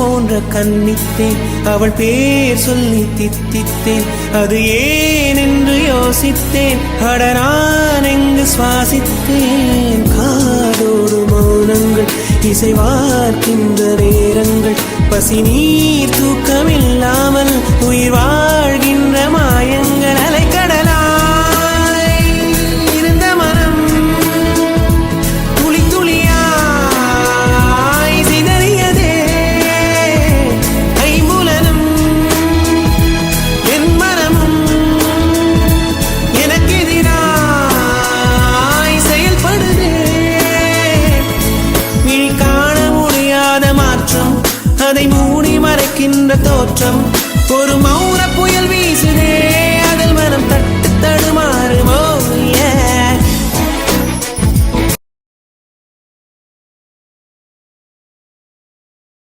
போன்ற கன்னித்தேன், அவள் பேர் சொல்லி தித்தித்தேன். அது ஏன் என்று யோசித்தேன், அட நான் எங்கு சுவாசித்தேன். காதோடு மௌனங்கள் இசைவார்க்கின்ற நேரங்கள், பசி நீர் தூக்கமில்லாமல் உயிர் வாழ்கின்ற மாயங்கள். அலைக்கடலாய் இருந்த மனம் துளி துளியாய் சிதறியதே. ஐம்புலனும் என் மனமும் எனக்கெதிராய் செயல்படுதே. விழி காண முடியாத மாற்றம், அதை மூடி மறைக்கின்ற தோற்றம், ஒரு மௌன புயல்